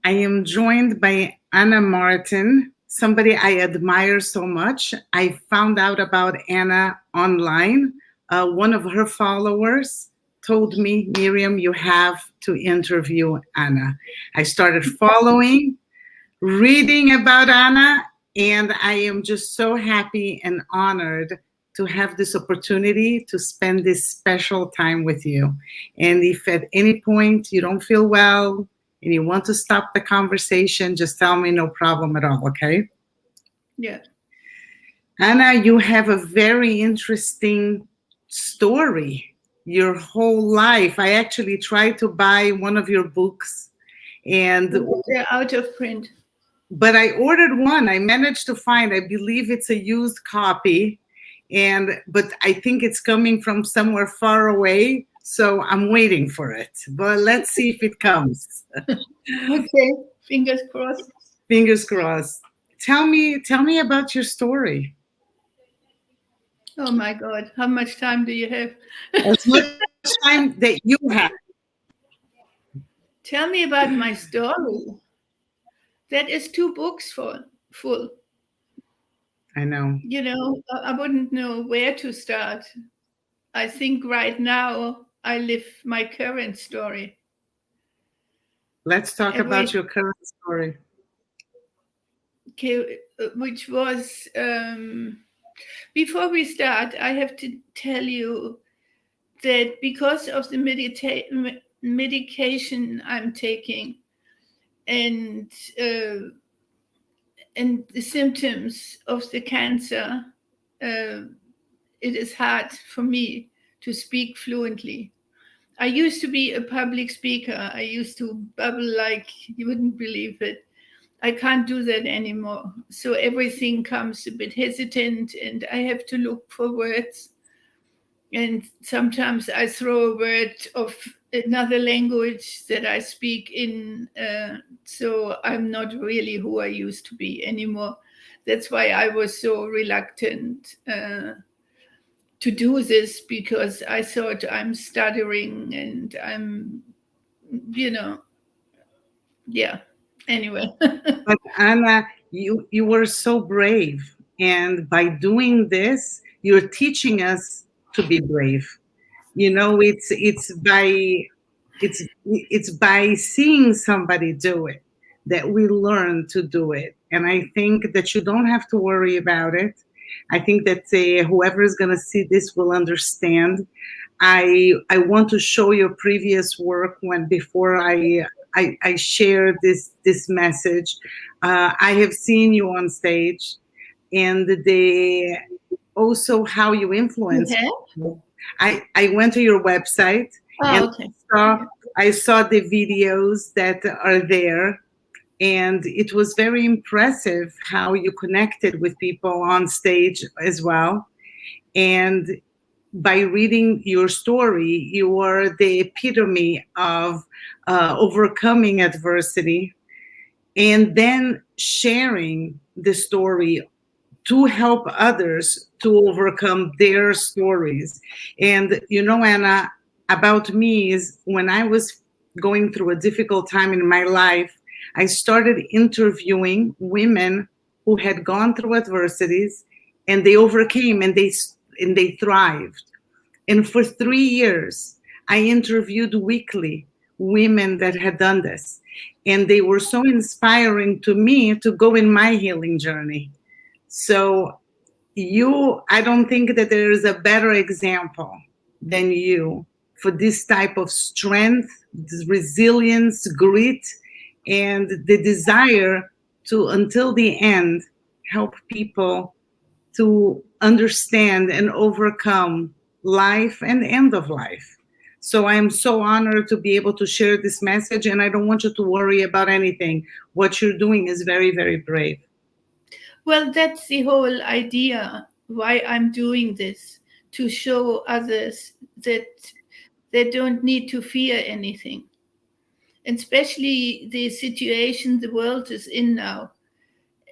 I am joined by Anna Morten, somebody I admire so much. I found out about Anna online. One of her followers told me, Miriam, you have to interview Anna. I started following, reading about Anna, and I am just so happy and honored to have this opportunity to spend this special time with you. And if at any point you don't feel well and you want to stop the conversation, just tell me, no problem at all, okay? Yeah. Anna, you have a very interesting story your whole life. I actually tried to buy one of your books, and they're out of print. but I ordered one. I managed to find, I believe it's a used copy, but I think it's coming from somewhere far away, so I'm waiting for it. But let's see if it comes. Okay, fingers crossed. Fingers crossed. Tell me about your story. Oh my God, how much time do you have? As much time that you have. Tell me about my story. That is 2 books full. I know. You know, I wouldn't know where to start. I think right now I live my current story. Let's talk about your current story. Okay, which was, before we start, I have to tell you that because of the medication I'm taking and the symptoms of the cancer, it is hard for me to speak fluently. I used to be a public speaker. I used to babble like you wouldn't believe it. I can't do that anymore. So everything comes a bit hesitant, and I have to look for words. And sometimes I throw a word of another language that I speak in. So I'm not really who I used to be anymore. That's why I was so reluctant to do this, because I thought I'm stuttering and I'm, yeah. Anyway. But Anna, you were so brave, and by doing this, you're teaching us to be brave. You know, it's by seeing somebody do it that we learn to do it. And I think that you don't have to worry about it. I think that whoever is going to see this will understand. I want to show your previous work when before I share this message. I have seen you on stage, and the also how you influence. Okay. I went to your website and Okay. I saw the videos that are there, and it was very impressive how you connected with people on stage as well. And by reading your story, you are the epitome of overcoming adversity and then sharing the story to help others to overcome their stories. And you know, Anna, about me is when I was going through a difficult time in my life, I started interviewing women who had gone through adversities and they overcame and they thrived. And for 3 years, I interviewed weekly women that had done this. And they were so inspiring to me to go in my healing journey. So I don't think that there is a better example than you for this type of strength, resilience, grit, and the desire to, until the end, help people to understand and overcome life and end of life. So I am so honored to be able to share this message, and I don't want you to worry about anything. What you're doing is very, very brave. Well, that's the whole idea why I'm doing this, to show others that they don't need to fear anything. And especially the situation the world is in now.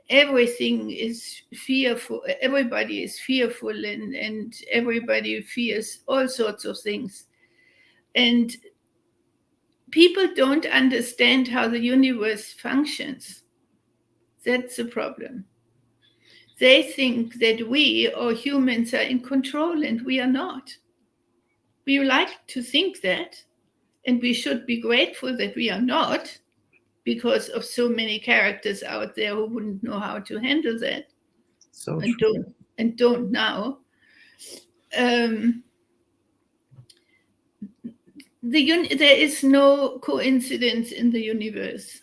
Everything is fearful. Everybody is fearful, and everybody fears all sorts of things. And people don't understand how the universe functions. That's the problem. They think that we or humans are in control, and we are not. We like to think that, and we should be grateful that we are not, because of so many characters out there who wouldn't know how to handle that So and true. don't now. Um, there is no coincidence in the universe.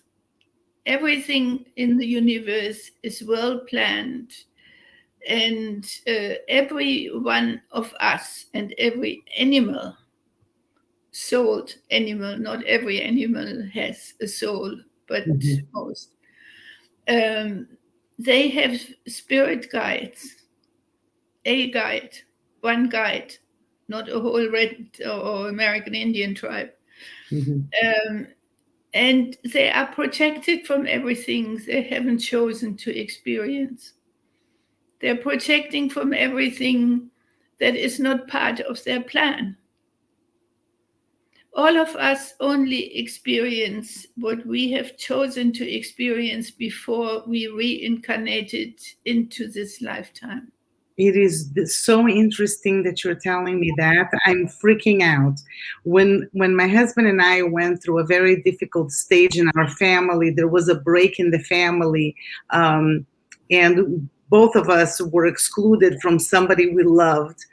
Everything in the universe is well planned, and every one of us and every animal, souled animal, not every animal has a soul, but Mhm. most, um, they have spirit guides, a guide, one guide, not a whole red or American Indian tribe. Mhm. Um, and they are protected from everything they haven't chosen to experience. They're protecting from everything that is not part of their plan. All of us only experience what we have chosen to experience before we reincarnated into this lifetime. It is so interesting that you're telling me that. I'm freaking out. When my husband and I went through a very difficult stage in our family, there was a break in the family, and both of us were excluded from somebody we loved.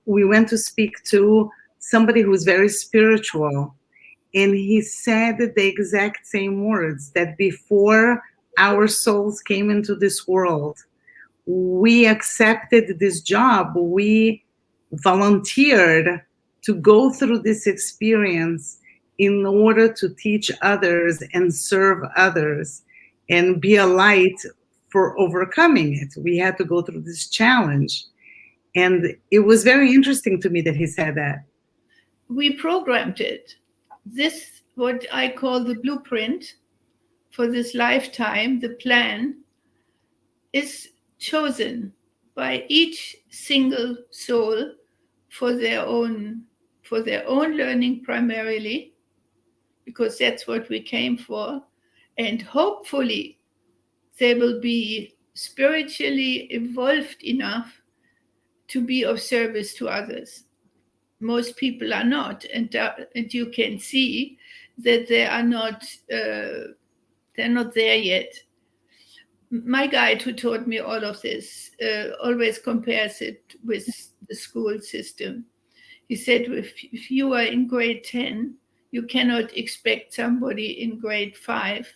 We went to speak to somebody who's very spiritual, and he said the exact same words, that before our souls came into this world, we accepted this job. We volunteered to go through this experience in order to teach others and serve others and be a light for overcoming it. We had to go through this challenge. And it was very interesting to me that he said that. We programmed it. This, what I call the blueprint for this lifetime, the plan, is chosen by each single soul for their own learning primarily, because that's what we came for, and hopefully they will be spiritually evolved enough to be of service to others. Most people are not, and you can see that they are not. They're not there yet. My guide, who taught me all of this, always compares it with the school system. He said, if you are in grade 10, you cannot expect somebody in grade 5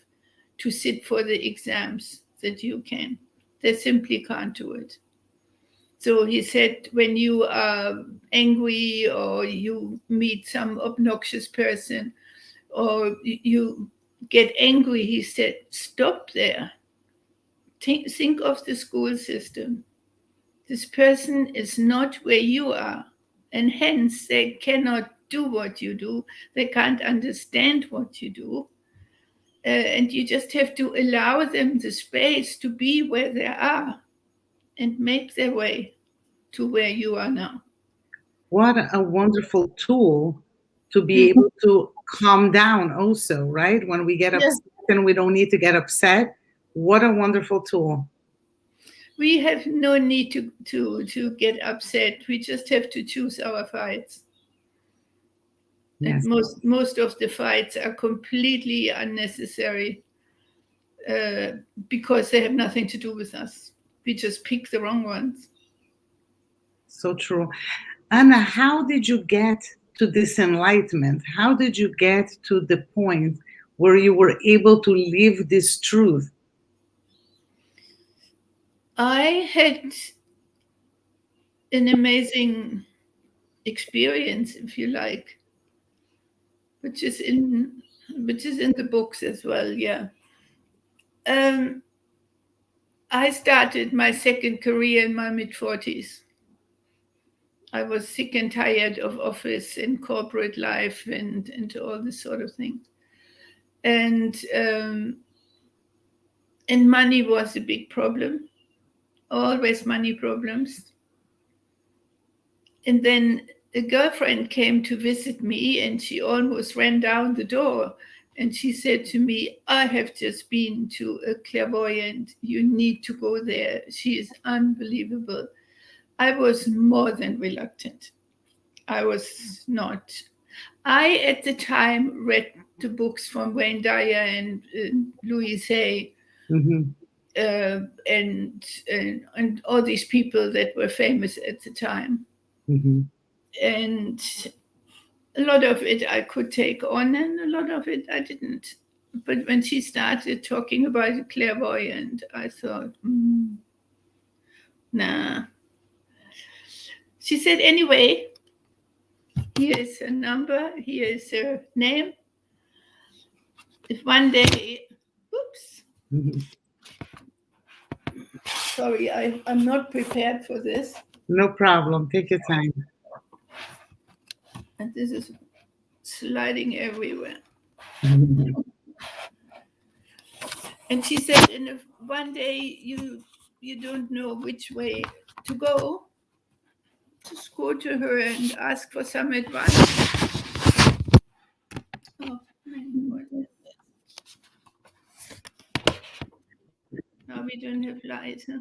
to sit for the exams that you can. They simply can't do it. So he said, when you are angry or you meet some obnoxious person or you get angry, he said, stop there. Think of the school system. This person is not where you are, and hence they cannot do what you do. They can't understand what you do. And you just have to allow them the space to be where they are and make their way to where you are now. What a wonderful tool to be Mm. able to calm down also, right? When we get Yeah. upset and we don't need to get upset. What a wonderful tool. We have no need to get upset. We just have to choose our fights. And Yes. most of the fights are completely unnecessary, uh, because they have nothing to do with us. We just pick the wrong ones. So true. Anna, how did you get to this enlightenment? How did you get to the point where you were able to live this truth? I had an amazing experience, if you like, which is in the books as well. Yeah. Um, I started my second career in my mid 40s. I was sick and tired of office and corporate life and all this sort of thing. And and money was a big problem. Always money problems. And then a girlfriend came to visit me and she almost ran down the door. And she said to me, I have just been to a clairvoyant. You need to go there. She is unbelievable. I was more than reluctant. I was not. I, at the time, read the books from Wayne Dyer and Louise Hay, Mm-hmm. and all these people that were famous at the time. Mm-hmm. And a lot of it I could take on, and a lot of it I didn't. But when she started talking about the clairvoyant, I thought, nah. She said, anyway, here is her number, here is her name. If one day, oops, Mm-hmm. sorry, I'm not prepared for this. No problem. Take your time. And this is sliding everywhere. Mhm. And she said, and if one day you don't know which way to go, just go to her and ask for some advice. Oh, what is that? Now we don't have light. Huh?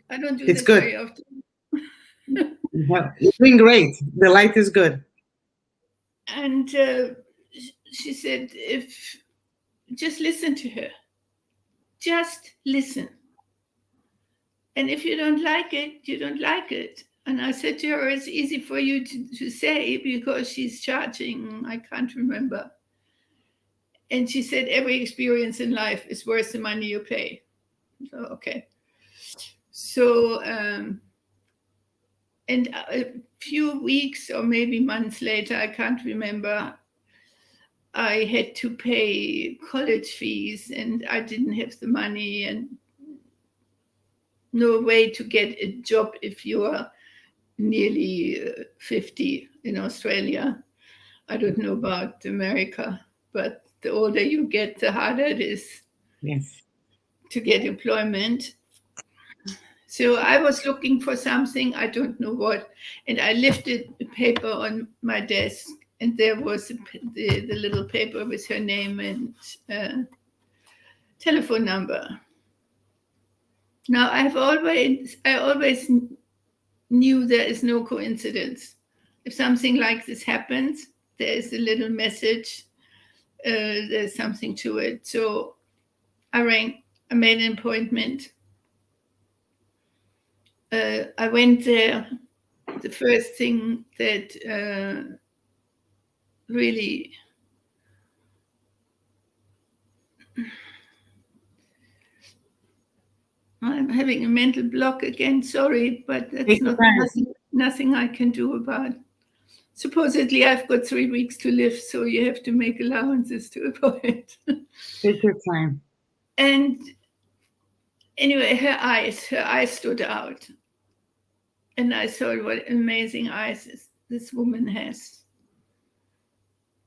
I don't do It's this good. very often. Well, you're doing great. The light is good. And she said, if just listen to her, just listen. And if you don't like it, you don't like it. And I said to her, it's easy for you to say because she's charging, I can't remember. And she said, every experience in life is worth the money you pay. So, okay. So, and a few weeks or maybe months later, I can't remember, I had to pay college fees and I didn't have the money and no way to get a job if you are nearly 50 in Australia. I don't know about America, but the older you get, the harder it is Yes. to get employment. So I was looking for something, I don't know what, and I lifted a paper on my desk, and there was the little paper with her name and telephone number. Now I always knew there is no coincidence. If something like this happens, there is a little message. There's something to it. So I rang. I made an appointment. I went there. The first thing that really I'm having a mental block again. Sorry, but that's Take your not time. nothing I can do about. Supposedly, I've got 3 weeks to live, so you have to make allowances to avoid. Take your time. And anyway, her eyes stood out, and I thought, what amazing eyes this woman has.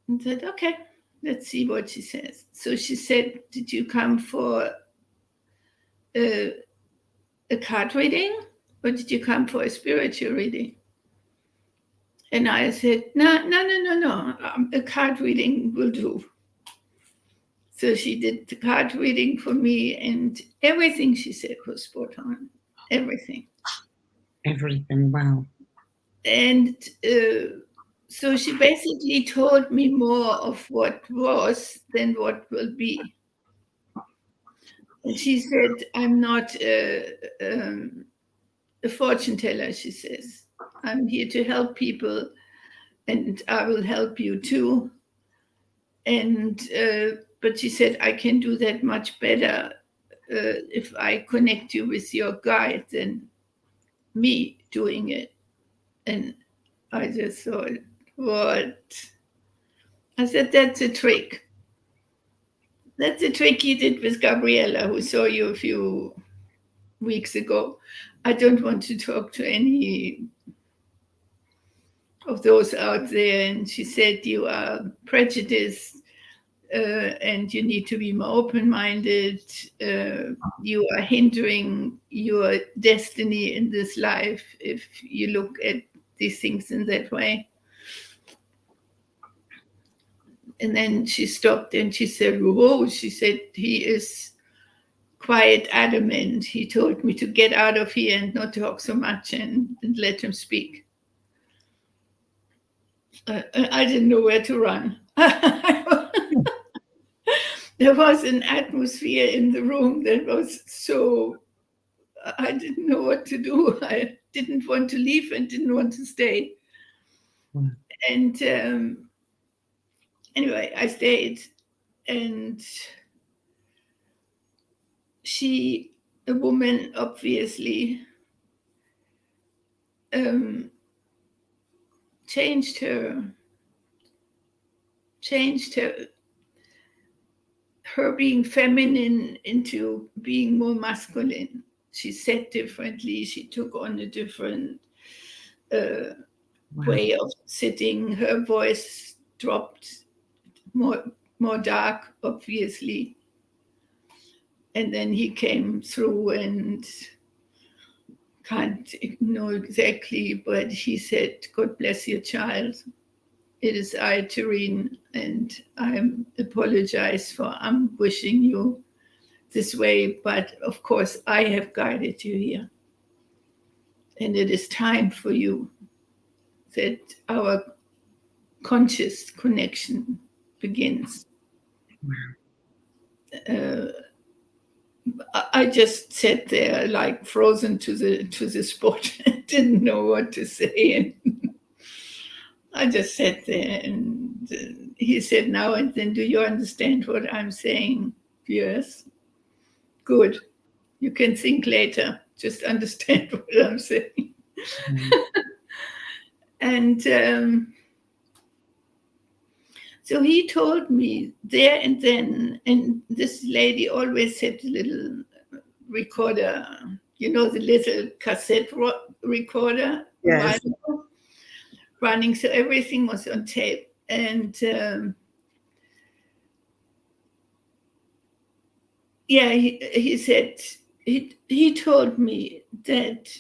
And said, okay, let's see what she says. So she said, did you come for a card reading or did you come for a spiritual reading? And I said, no. A card reading will do. So she did the card reading for me, and everything she said was spot on. Everything. Everything. Wow. And so she basically told me more of what was than what will be. And she said, I'm not a fortune teller, she says. I'm here to help people, and I will help you too. And but she said, I can do that much better if I connect you with your guide than me doing it. And I just thought, what? I said, that's a trick. That's a trick you did with Gabriella, who saw you a few weeks ago. I don't want to talk to any of those out there. And she said, you are prejudiced and you need to be more open-minded. You are hindering your destiny in this life if you look at these things in that way. And then she stopped and she said, whoa, she said, he is quite adamant. He told me to get out of here and not talk so much and let him speak. I didn't know where to run. There was an atmosphere in the room that was so, I didn't know what to do. I didn't want to leave and didn't want to stay. And anyway, I stayed, and she, a woman, obviously changed her being feminine into being more masculine. She said differently. She took on a different way of sitting. Her voice dropped more dark, obviously. And then he came through, and can't know exactly, but he said, God bless your child. It is I, Terene, and I apologize for ambushing you this way, but of course I have guided you here. And it is time for you that our conscious connection begins. I just sat there like frozen to the spot and didn't know what to say. And I just sat there, and he said, now and then, do you understand what I'm saying? Yes. Good. You can think later. Just understand what I'm saying. And so he told me there and then, and this lady always had a little recorder, the little cassette recorder. Yes. Running, so everything was on tape. And he said, he told me that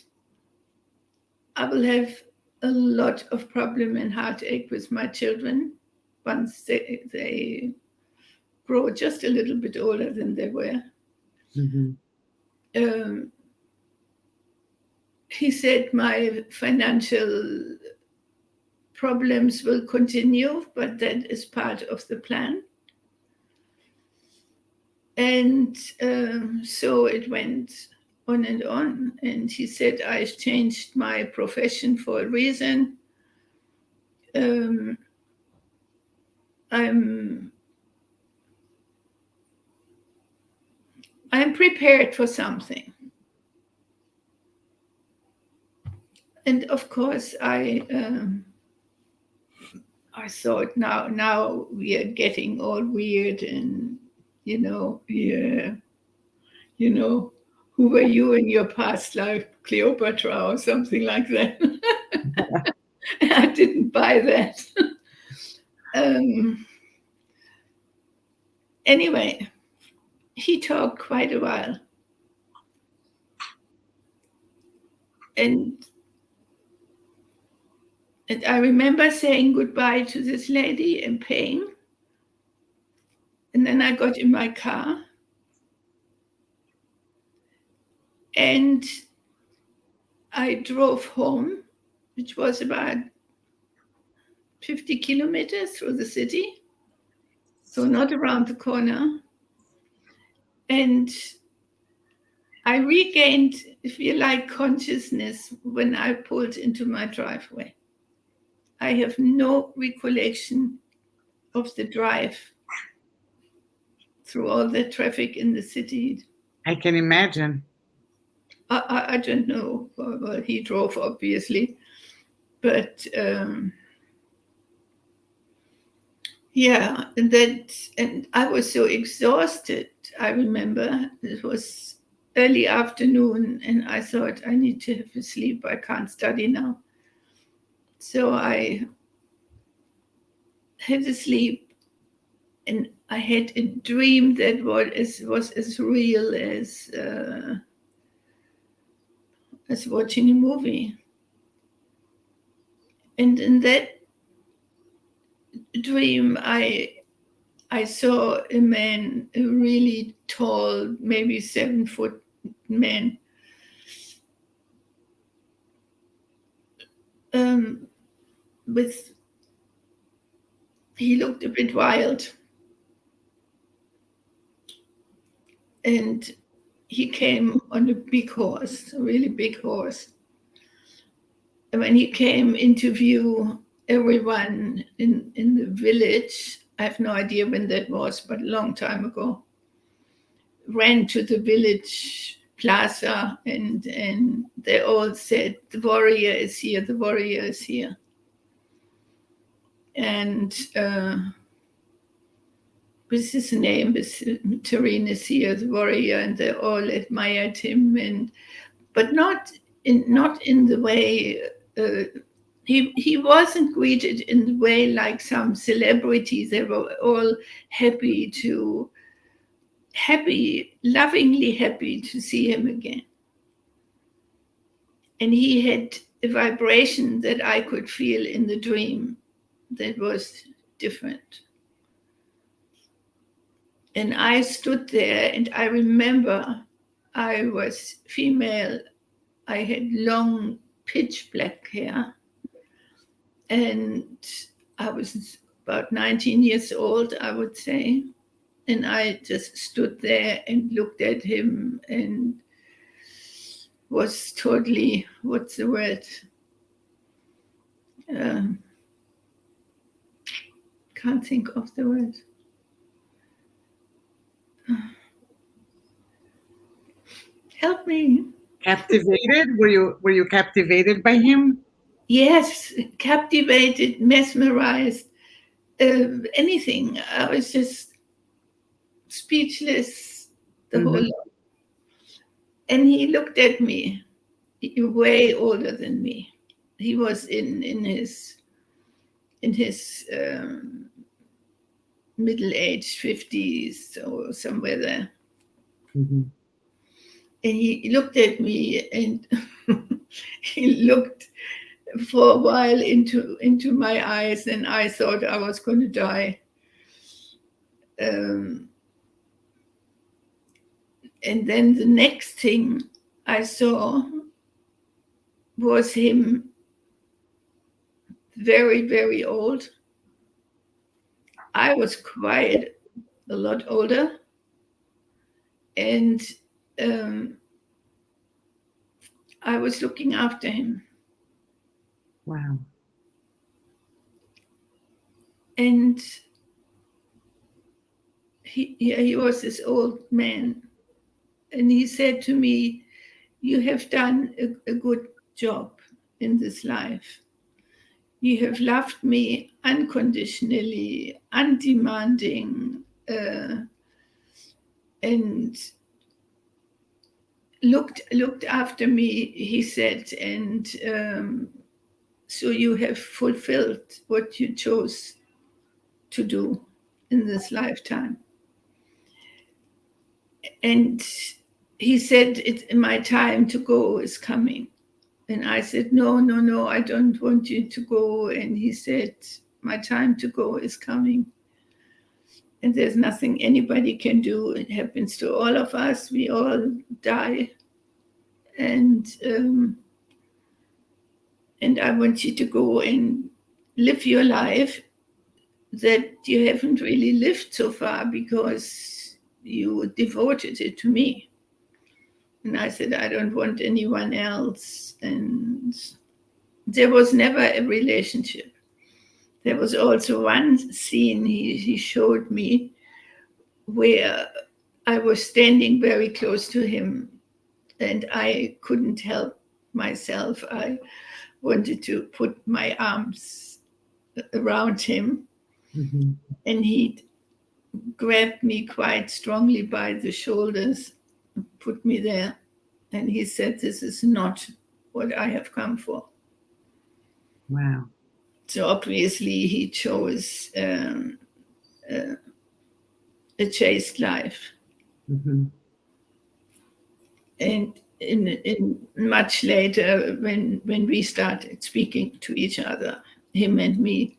I will have a lot of problem and heartache with my children once they grow just a little bit older than they were. Mm-hmm. He said my financial problems will continue, but that is part of the plan. And so it went on and on. And he said, I changed my profession for a reason. I'm prepared for something. And of course, I thought now we are getting all weird and, who were you in your past life, Cleopatra or something like that? I didn't buy that. Anyway, he talked quite a while. And I remember saying goodbye to this lady and paying. And then I got in my car. And I drove home, which was about 50 kilometers through the city. So not around the corner. And I regained, if you like, consciousness when I pulled into my driveway. I have no recollection of the drive through all the traffic in the city. I can imagine. I don't know. Well, he drove, obviously. But and I was so exhausted. I remember it was early afternoon, and I thought, I need to have a sleep. I can't study now. So I had a sleep, and I had a dream that was as real as watching a movie. And in that dream, I saw a man, a really tall, maybe 7-foot man, with, he looked a bit wild, and he came on a big horse, a really big horse. And when he came into view, everyone in the village, I have no idea when that was, but a long time ago, ran to the village plaza, and they all said, "The warrior is here, the warrior is here." And with his name, Terrain is here, the warrior, and they all admired him, but not in the way. He wasn't greeted in the way like some celebrities. They were all lovingly happy to see him again. And he had a vibration that I could feel in the dream that was different. And I stood there, and I remember I was female. I had long pitch black hair, and I was about 19 years old, I would say. And I just stood there and looked at him and was totally, what's the word? Can't think of the word. Help me. Captivated? Were you captivated by him? Yes, captivated, mesmerized, anything. I was just speechless the whole lot. And he looked at me, way older than me. He was in his middle-aged 50s or somewhere there. Mm-hmm. And he looked at me, and he looked for a while into my eyes, and I thought I was going to die. And then the next thing I saw was him very, very old. I was quite a lot older, and I was looking after him. Wow. And he was this old man, and he said to me, "You have done a good job in this life. You have loved me unconditionally, undemanding, and looked after me," he said, and so you have fulfilled what you chose to do in this lifetime. And he said, "My time to go is coming." And I said, no, I don't want you to go. And he said, "My time to go is coming. And there's nothing anybody can do. It happens to all of us. We all die. And I want you to go and live your life that you haven't really lived so far because you devoted it to me." And I said, "I don't want anyone else." And there was never a relationship. There was also one scene he showed me where I was standing very close to him, and I couldn't help myself. I wanted to put my arms around him, and he grabbed me quite strongly by the shoulders, put me there, and he said, "This is not what I have come for." Wow. So obviously he chose a chaste life. And in much later, when we started speaking to each other, him and me,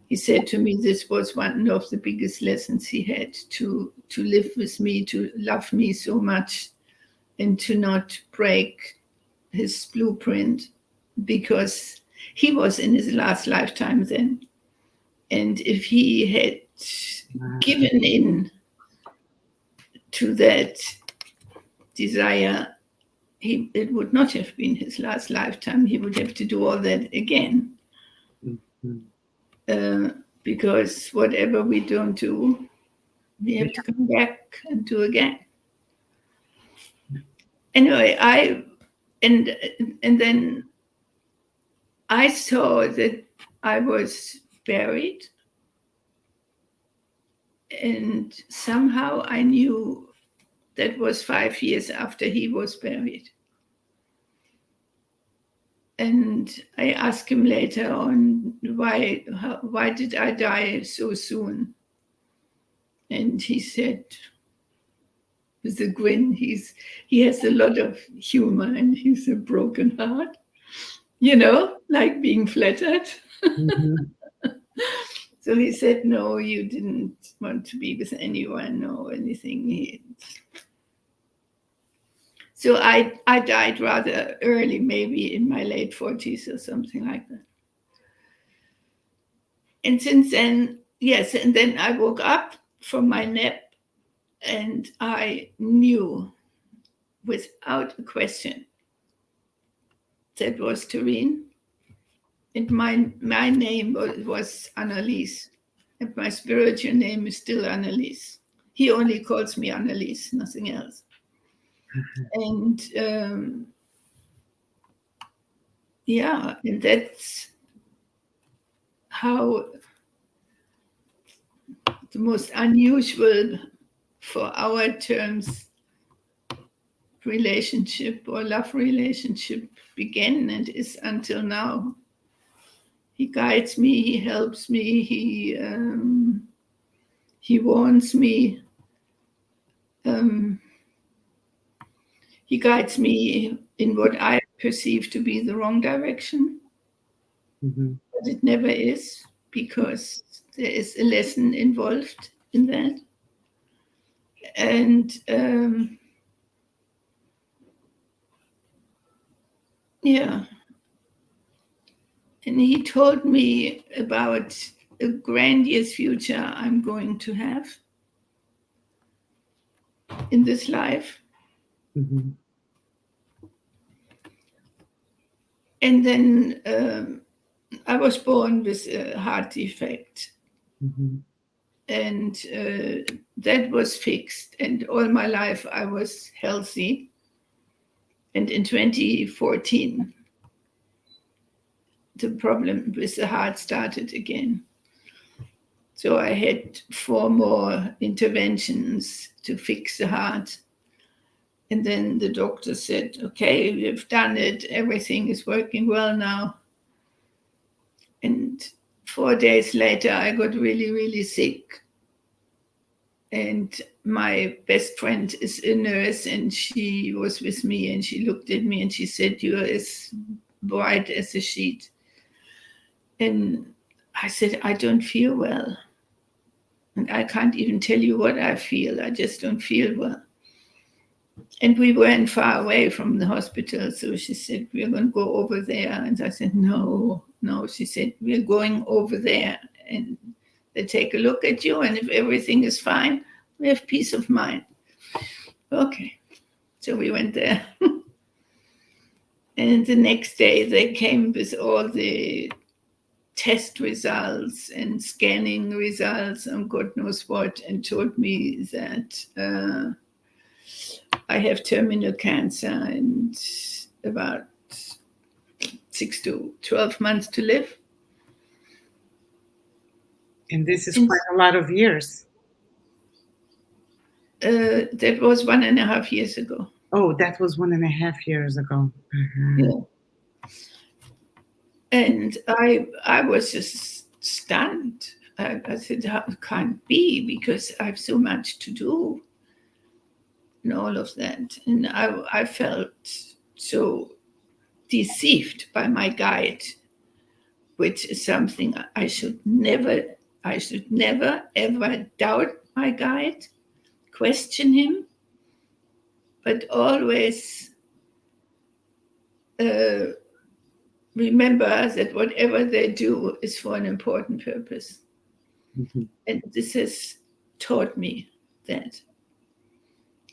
he said to me this was one of the biggest lessons he had, to live with me, to love me so much, and to not break his blueprint, because he was in his last lifetime then. And if he had given in to that desire, it would not have been his last lifetime. He would have to do all that again. Because whatever we don't do, we have to come back and do again. Anyway, and then I saw that I was buried, and somehow I knew that was 5 years after he was buried. And I asked him later on, why did I die so soon? And he said, with a grin, he has a lot of humor, and he's a broken heart, like being flattered. Mm-hmm. So he said, no, you didn't want to be with anyone or anything. So I died rather early, maybe in my late 40s or something like that. And since then, yes, and then I woke up from my nap, and I knew without a question that was Tareen. And my name was Annalise, and my spiritual name is still Annalise. He only calls me Annalise, nothing else. And and that's how the most unusual for our terms relationship or love relationship began and is until now. He guides me, he helps me, he warns me, he guides me in what I perceive to be the wrong direction. Mm-hmm. But it never is, because there is a lesson involved in that. And and he told me about a grandiose future I'm going to have in this life. Mm-hmm. And then I was born with a heart defect. Mm-hmm. And that was fixed. And all my life I was healthy. And in 2014, the problem with the heart started again. So I had 4 more interventions to fix the heart. And then the doctor said, okay, we've done it. Everything is working well now. And 4 days later, I got really, really sick. And my best friend is a nurse, and she was with me, and she looked at me and she said, you're as white as a sheet. And I said, I don't feel well. And I can't even tell you what I feel. I just don't feel well. And we weren't far away from the hospital. So she said, we're going to go over there. And I said, no. She said, we're going over there. And they take a look at you. And if everything is fine, we have peace of mind. Okay. So we went there. And the next day they came with all the test results and scanning results and God knows what, and told me that I have terminal cancer and about 6 to 12 months to live. And this is quite a lot of years. That was 1.5 years ago. Oh, that was 1.5 years ago. Mm-hmm. Yeah. And I was just stunned. I said, how it can't be, because I have so much to do. and all of that. And I felt so deceived by my guide, which is something I should never ever doubt my guide, question him, but always uh, remember that whatever they do is for an important purpose. Mhm. And this has taught me that.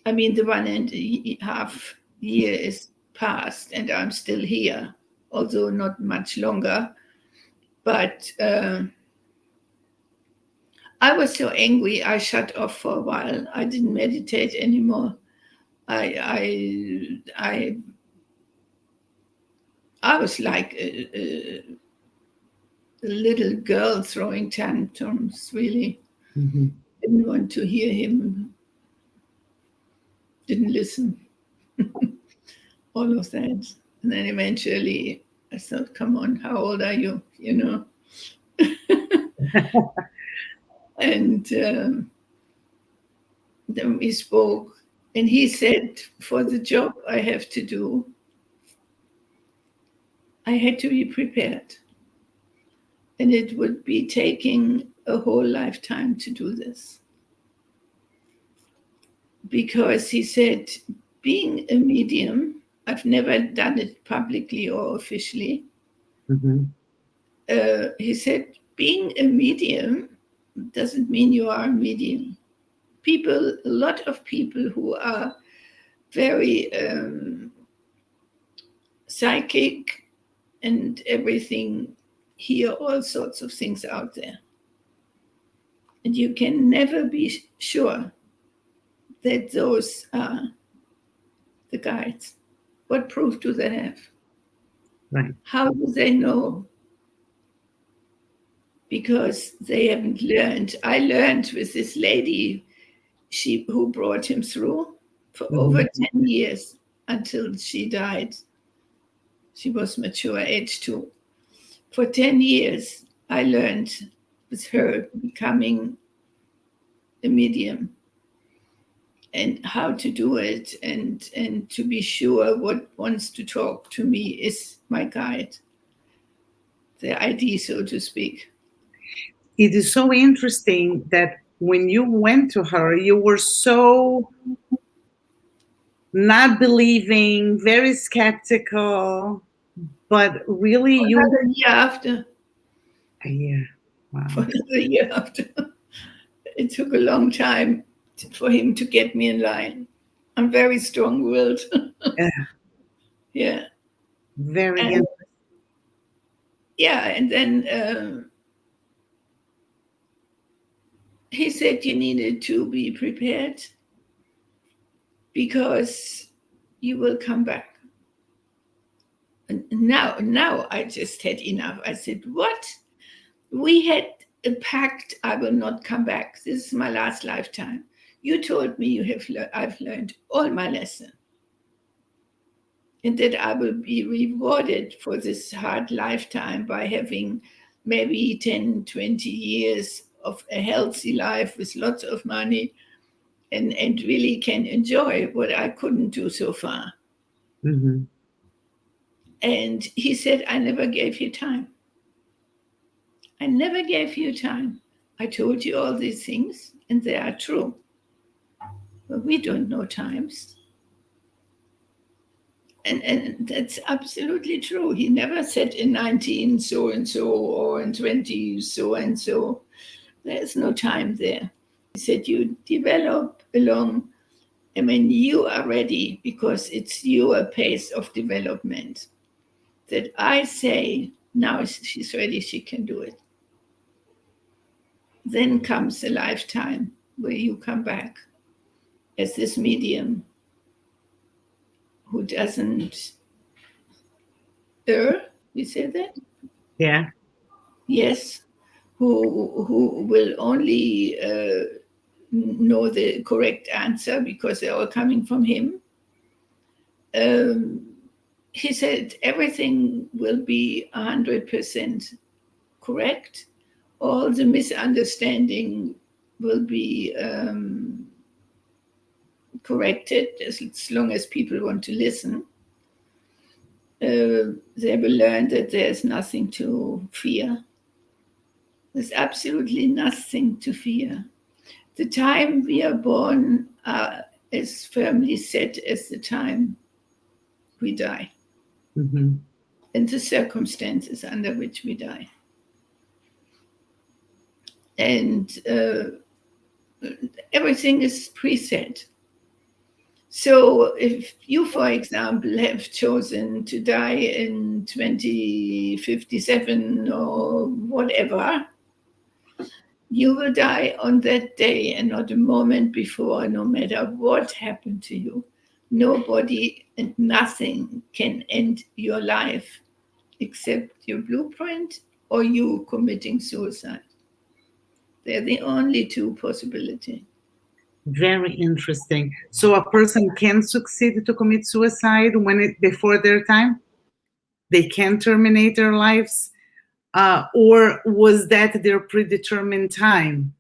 I mean, the 1.5 year is past and I'm still here, although not much longer. But I was so angry, I shut off for a while. I didn't meditate anymore. I was like a little girl throwing tantrums, really. Mhm. Didn't want to hear him, didn't listen, all of that. And then eventually I thought, come on, how old are you? You know? And then we spoke, and he said, for the job I have to do, I had to be prepared. And it would be taking a whole lifetime to do this. Because he said, being a medium, I've never done it publicly or officially. Mhm. He said, being a medium doesn't mean you are a medium. A lot of people who are very psychic and everything, hear all sorts of things out there. And you can never be sure that those are the guides. What proof do they have? Right. How do they know? Because they haven't learned. I learned with this lady, who brought him through for over Mhm. 10 years until she died. She was mature age too. For 10 years, I learned with her becoming a medium and how to do it, and to be sure what wants to talk to me is my guide, the ID, so to speak. It is so interesting that when you went to her, you were so not believing, very skeptical, but really you. Another year after, Yeah. for Wow. another year after, it took a long time for him to get me in line. I'm very strong-willed. Yeah, Yeah, very and interesting. yeah, and then he said you needed to be prepared because you will come back. And now I just had enough. I said, what? We had a pact. I will not come back. This is my last lifetime. You told me I've learned all my lesson, and that I will be rewarded for this hard lifetime by having maybe 10, 20 years of a healthy life with lots of money, and really can enjoy what I couldn't do so far. Mhm. And he said, I never gave you time. I never gave you time. I told you all these things, and they are true. But we don't know times. And that's absolutely true. He never said in 19 so and so or in 20 so and so. There's no time there. He said you develop along, and when you are ready, because it's your pace of development, that I say, now she's ready, she can do it. Then comes a lifetime where you come back as this medium who doesn't err. You say that? Yeah. Yes. Who will only know the correct answer because they're all coming from him. Um, he said everything will be 100% correct. All the misunderstanding will be corrected as long as people want to listen. They will learn that there's nothing to fear. There's absolutely nothing to fear. The time we are born is firmly set as the time we die, and the circumstances under which we die. And everything is preset. So if you, for example, have chosen to die in 2057 or whatever, you will die on that day and not a moment before, no matter what happened to you. Nobody and nothing can end your life except your blueprint or you committing suicide. They're the only two possibilities. Very interesting. So a person can succeed to commit suicide before their time? They can terminate their lives? Or was that their predetermined time?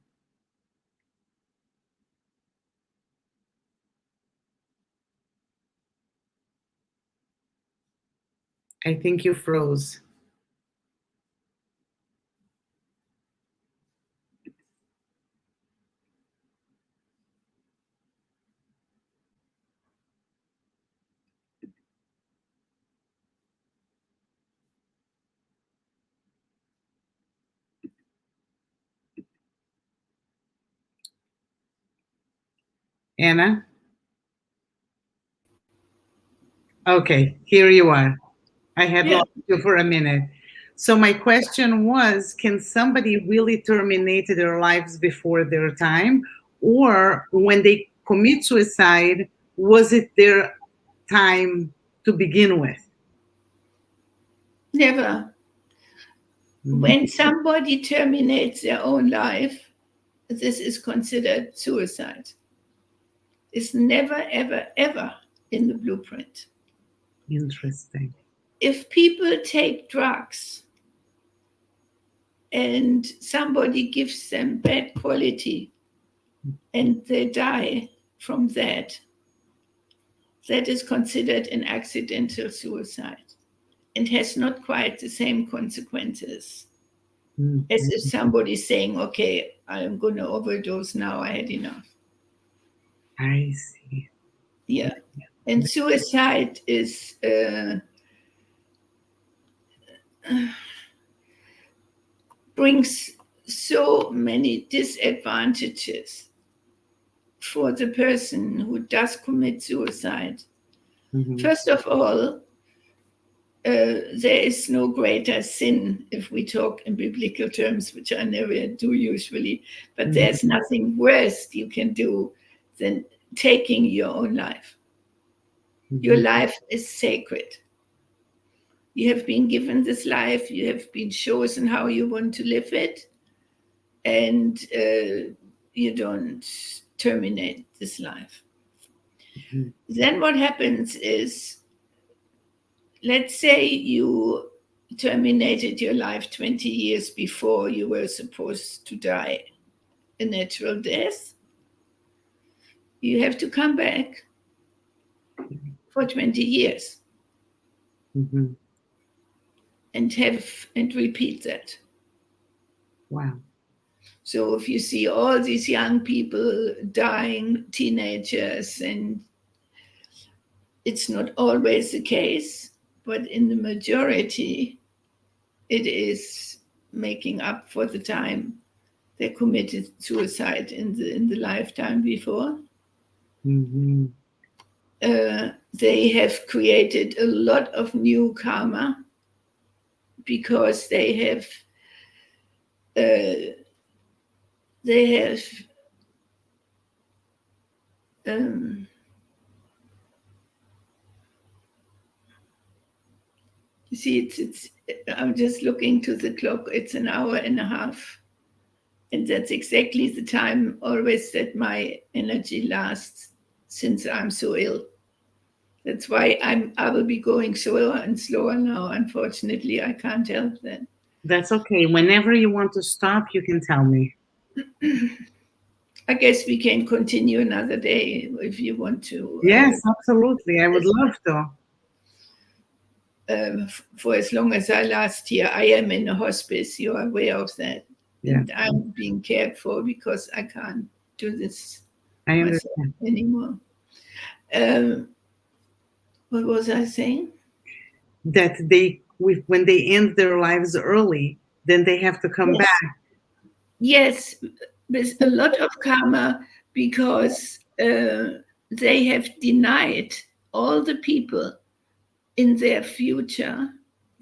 I think you froze. Anna? Okay, here you are. I had lost you for a minute. So my question was, can somebody really terminate their lives before their time? Or when they commit suicide, was it their time to begin with? Never. When somebody terminates their own life, this is considered suicide. It's never, ever, ever in the blueprint. Interesting. If people take drugs and somebody gives them bad quality and they die from that, that is considered an accidental suicide and has not quite the same consequences as if somebody's saying, okay, I'm going to overdose now, I had enough. I see. Yeah. And suicide is brings so many disadvantages for the person who does commit suicide. First of all, there is no greater sin, if we talk in biblical terms, which I never do usually, but there's nothing worse you can do than taking your own life. Your life is sacred. You have been given this life, you have been chosen how you want to live it, and you don't terminate this life. Then what happens is, let's say you terminated your life 20 years before you were supposed to die a natural death. You have to come back for 20 years and repeat that. Wow. So if you see all these young people dying, teenagers, and it's not always the case, but in the majority, it is making up for the time they committed suicide in the lifetime before. They have created a lot of new karma because they have you see, it's I'm just looking to the clock. It's an hour and a half. And that's exactly the time always that my energy lasts since I'm so ill. That's why I will be going slower and slower now. Unfortunately, I can't help that. That's okay. Whenever you want to stop, you can tell me. I guess we can continue another day if you want to. Yes, absolutely. I would love to. For as long as I last here, I am in a hospice. You are aware of that. Yeah, And I'm being cared for because I can't do this I myself understand anymore. Um, what was I saying? that when they end their lives early, then they have to come Yes. back. Yes, there's a lot of karma because they have denied all the people in their future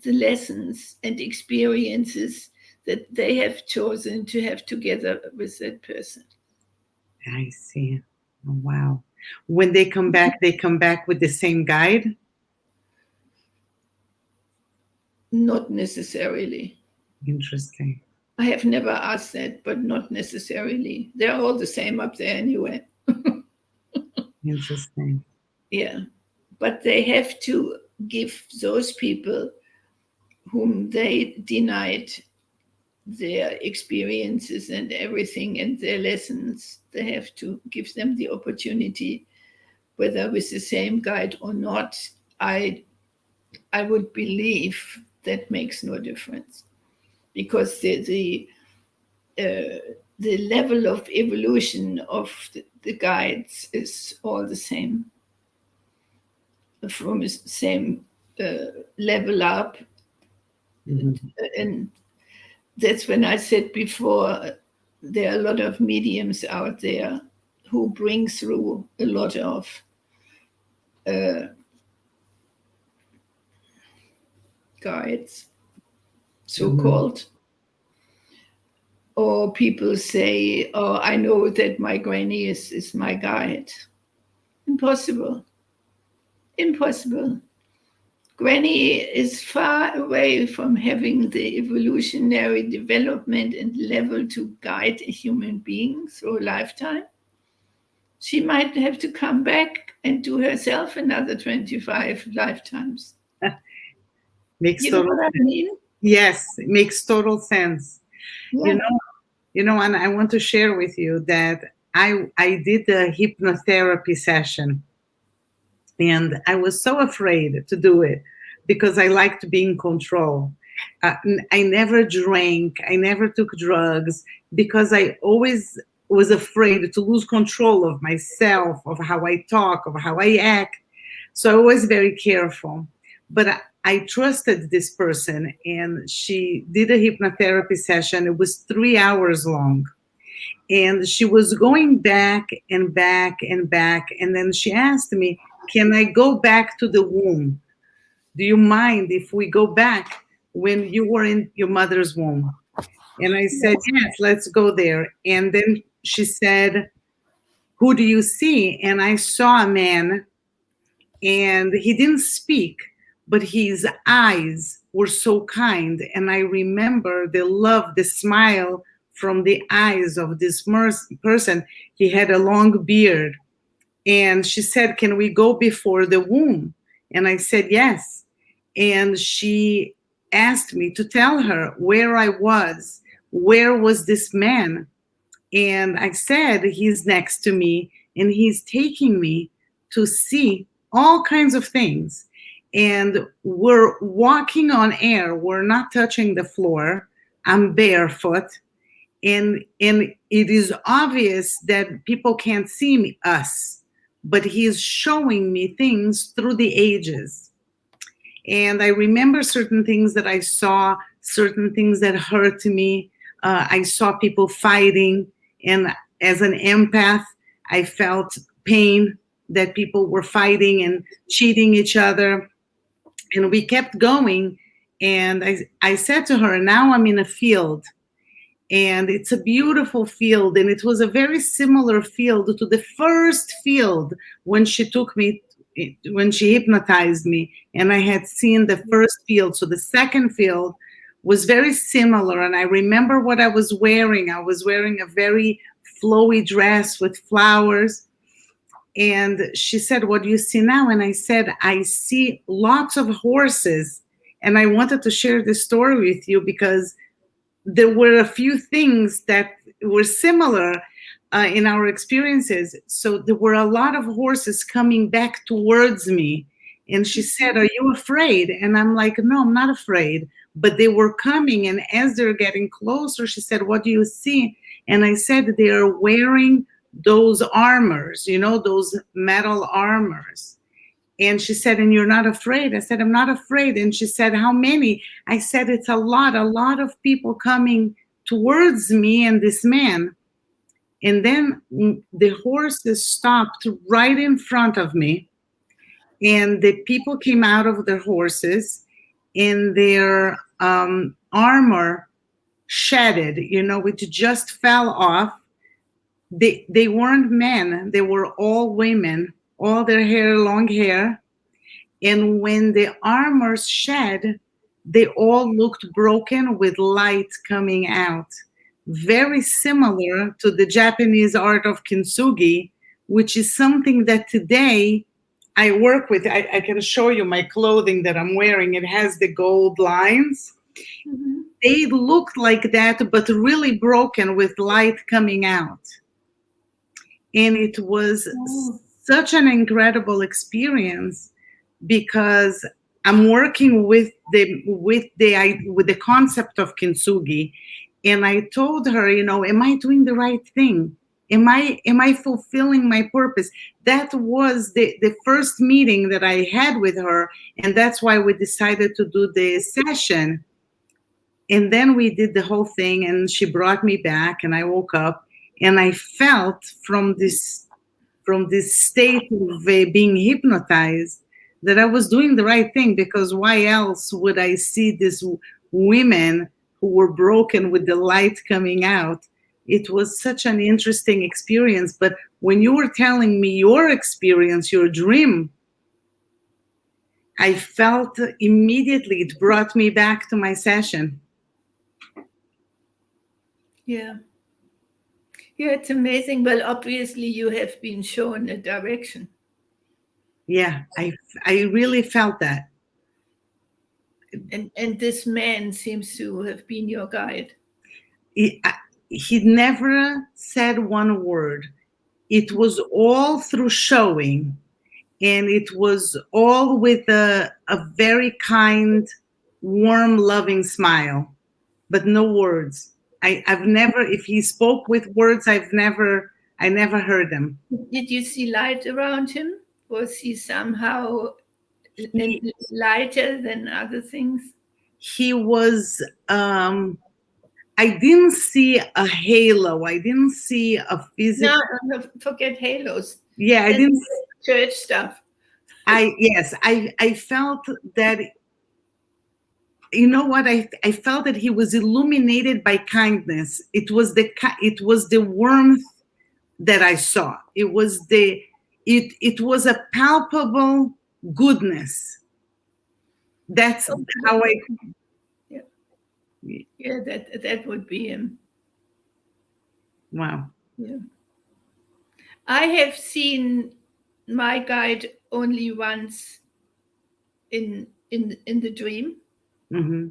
the lessons and experiences that they have chosen to have together with that person. I see. Oh, wow. When they come back with the same guide. Not necessarily. Interesting. I have never asked that, but not necessarily. They're all the same up there anyway. Interesting. Yeah. But they have to give those people whom they denied their experiences and everything and their lessons, they have to give them the opportunity, whether with the same guide or not. I would believe that makes no difference because the level of evolution of the guides is all the same, from the same level up. Mhm. And that's when I said before, there are a lot of mediums out there who bring through a lot of uh, guides, so Mhm. called. Or people say, oh, I know that my granny is my guide. Impossible. Impossible. Granny is far away from having the evolutionary development and level to guide a human being through a lifetime. She might have to come back and do herself another 25 lifetimes. Makes You know total what I sense. mean? Yes, it makes total sense. You Yeah. know, and I want to share with you that I did a hypnotherapy session, and I was so afraid to do it because I like to be in control. I never drank, I never took drugs because I always was afraid to lose control of myself, of how I talk, of how I act. So I was very careful. But I trusted this person, and she did a hypnotherapy session. It was 3 hours long. And she was going back and back and back. And then she asked me, can I go back to the womb? Do you mind if we go back when you were in your mother's womb? And I said, yes, let's go there. And then she said, who do you see? And I saw a man, and he didn't speak, but his eyes were so kind. And I remember the love, the smile from the eyes of this person. He had a long beard. And she said, can we go before the womb? And I said, yes. And she asked me to tell her where I was. Where was this man? And I said, he's next to me and he's taking me to see all kinds of things. And we're walking on air. We're not touching the floor. I'm barefoot. And it is obvious that people can't see us, but he's showing me things through the ages. And I remember certain things that I saw, certain things that hurt me. I saw people fighting, and as an empath, I felt pain that people were fighting and cheating each other. And we kept going. And I said to her, now I'm in a field, and it's a beautiful field, and it was a very similar field to the first field when she took me, when she hypnotized me, and I had seen the first field. So the second field was very similar, and I remember what I was wearing. I was wearing a very flowy dress with flowers. And she said, what do you see now? And I said, I see lots of horses. And I wanted to share this story with you because there were a few things that were similar. in our experiences. So there were a lot of horses coming back towards me. And she said, "Are you afraid?" And I'm like, "No, I'm not afraid." But they were coming. And as they're getting closer, she said, "What do you see?" And I said, "They are wearing those armors, those metal armors." And she said, "And you're not afraid?" I said, "I'm not afraid." And she said, "How many?" I said, "It's a lot of people coming towards me and this man." And then the horses stopped right in front of me, and the people came out of their horses, and their armor shedded, it just fell off. They weren't men, they were all women, all their hair, long hair. And when the armors shed, they all looked broken with light coming out. Very similar to the Japanese art of kintsugi, which is something that today I work with. I can show you my clothing that I'm wearing. It has the gold lines. Mm-hmm. They looked like that, but really broken with light coming out. And it was such an incredible experience because I'm working with the concept of kintsugi, and I told her, am I doing the right thing? Am I fulfilling my purpose? That was the first meeting that I had with her, and that's why we decided to do the session. And then we did the whole thing, and she brought me back, and I woke up, and I felt from this state of being hypnotized that I was doing the right thing, because why else would I see these women who were broken with the light coming out? It was such an interesting experience. But when you were telling me your experience, your dream, I felt immediately it brought me back to my session. Yeah. Yeah, it's amazing. Well, obviously, you have been shown a direction. Yeah, I really felt that. And this man seems to have been your guide. He never said one word. It was all through showing, and it was all with a very kind, warm, loving smile, but no words. I've never, if he spoke with words, I never heard them. Did you see light around him? Was he somehow He, lighter than other things? he was, I didn't see a halo. I didn't see a No, physical, no, forget halos. yeah, I That's didn't, church stuff. yes, I felt that, you know what, I felt that he was illuminated by kindness. It was the warmth that I saw. It was a palpable goodness. That's Oh, how I. yeah, yeah, that would be him. Wow. Yeah. I have seen my guide only once in the dream, Mm-hmm.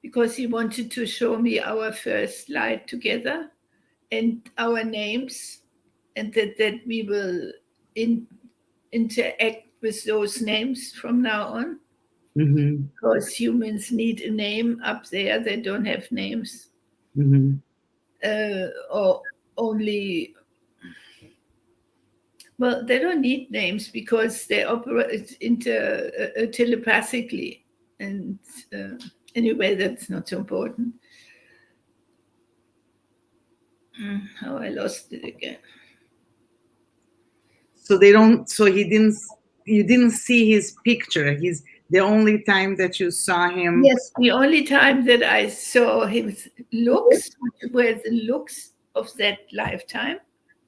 because he wanted to show me our first light together and our names, and that we will in, interact with those names from now on, Mm-hmm. because humans need a name up there. They don't have names, Mm-hmm. or only, well, they don't need names because they operate telepathically. And uh, anyway, that's not so important. How I lost it again. So they don't. So he didn't. You didn't see his picture. He's the only time that you saw him. Yes, the only time that I saw his looks, which were the looks of that lifetime,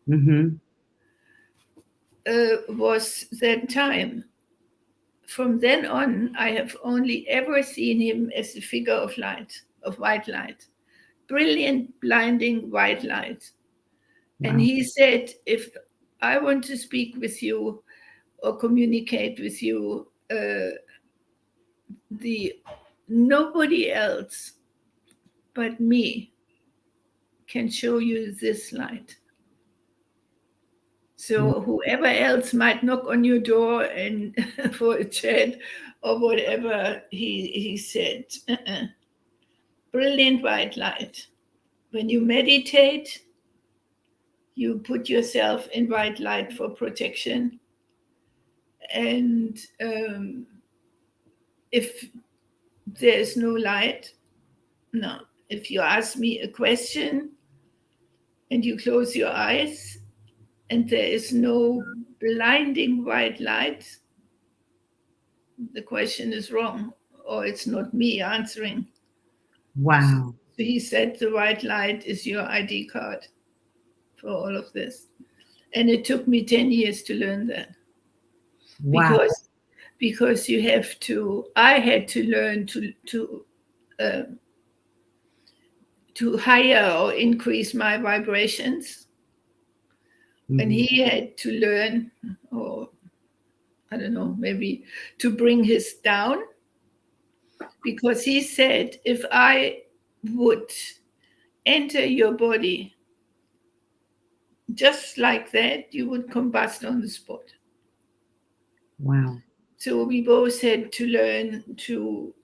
Mm-hmm. was that time. From then on, I have only ever seen him as a figure of light, of white light, brilliant, blinding white light. And Wow. he said, if I want to speak with you or communicate with you, the nobody else but me can show you this light. So whoever else might knock on your door and for a chat or whatever, he said, brilliant white light. When you meditate, you put yourself in white light for protection. And if there's no light, no. If you ask me a question and you close your eyes and there is no blinding white light, the question is wrong, or it's not me answering. Wow. So he said the white light is your ID card for all of this. And it took me 10 years to learn that. Wow. Because you have to, I had to learn to higher or increase my vibrations. And he had to learn, or I don't know, maybe to bring his down. Because he said, if I would enter your body just like that, you would combust on the spot. Wow. So we both had to learn to,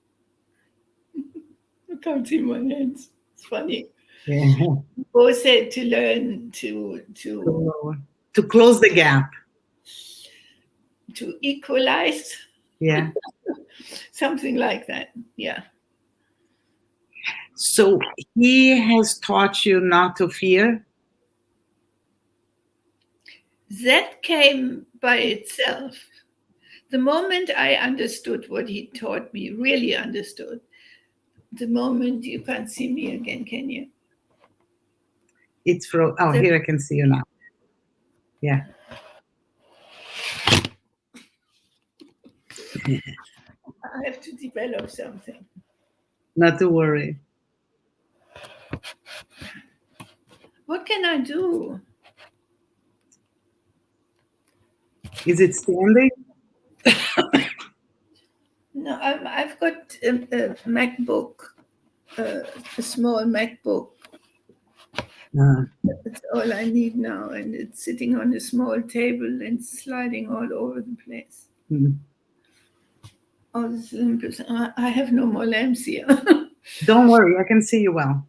I can't see my hands, it's funny. Yeah. We both had to learn to close the gap. To equalize. Yeah. Something like that. Yeah. So he has taught you not to fear? That came by itself. The moment I understood what he taught me, really understood, the moment, you can't see me again, can you? It's from, oh, here I can see you now. Yeah. I have to develop something. Not to worry. What can I do? Is it standing? No, I've got a MacBook, a small MacBook. That's all I need now, and it's sitting on a small table and sliding all over the place. All this lamps. I have no more lamps here. Don't worry, I can see you well.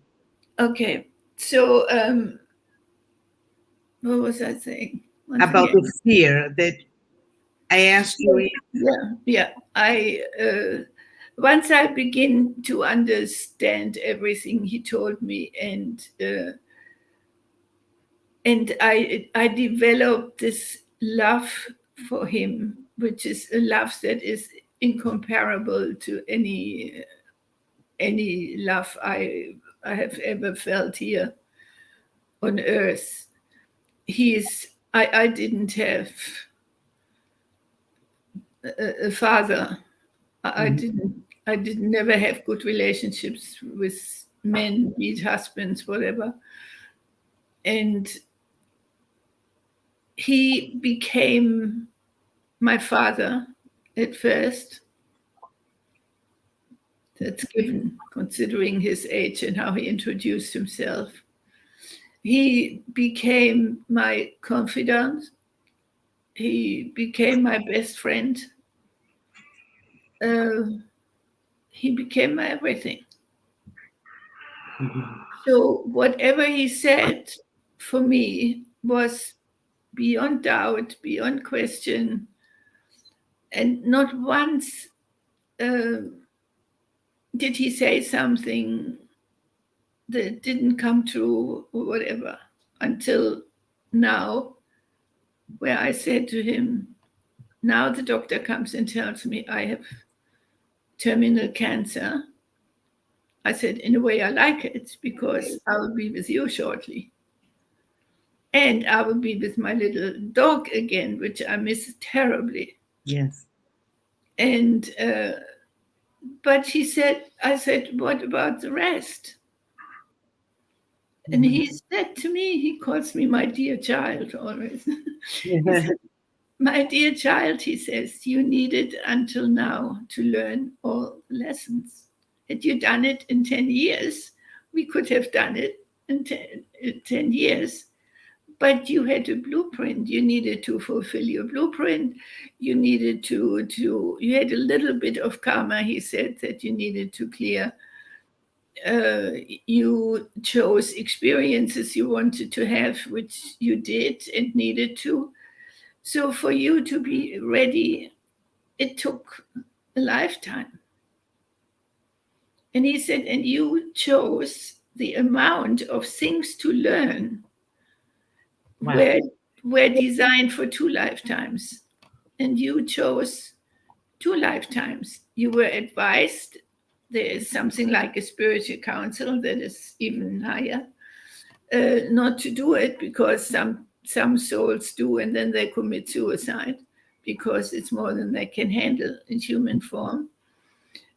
Okay, so what was I saying? About the fear that I asked you. Yeah. I once I begin to understand everything he told me, and I developed this love for him, which is a love that is incomparable to any love I have ever felt here on earth. I didn't have a father. I did never have good relationships with men, be it husbands, whatever. And he became my father at first. That's given, considering his age and how he introduced himself. He became my confidant. He became my best friend. He became my everything. So whatever he said for me was beyond doubt, beyond question. And not once did he say something that didn't come true or whatever, until now, where I said to him, now the doctor comes and tells me I have terminal cancer. I said, in a way, I like it, because I will be with you shortly. And I will be with my little dog again, which I miss terribly. Yes. And, but he said, I said, what about the rest? And he said to me, he calls me my dear child always. He said, my dear child, he says, you needed until now to learn all lessons. Had you done it in 10 years, we could have done it in 10 years. but you had a blueprint. You needed to fulfill your blueprint. You needed to you had a little bit of karma, he said, that you needed to clear. uh, you chose experiences you wanted to have, which you did and needed to. So for you to be ready, it took a lifetime. And he said, and you chose the amount of things to learn Wow. were designed for 2 lifetimes. And you chose 2 lifetimes. You were advised. There is something like a spiritual council that is even higher, not to do it, because some souls do and then they commit suicide because it's more than they can handle in human form.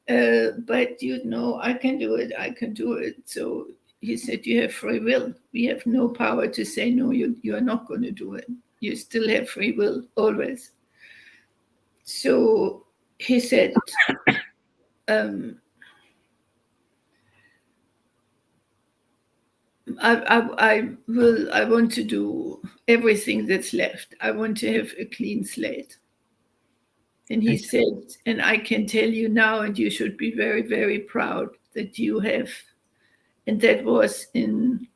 But I can do it, I can do it. So he said, you have free will. We have no power to say, no, you are not going to do it. You still have free will, always. So he said, um, I want to do everything that's left. I want to have a clean slate. And he said, and I can tell you now, and you should be very, very proud that you have. And that was in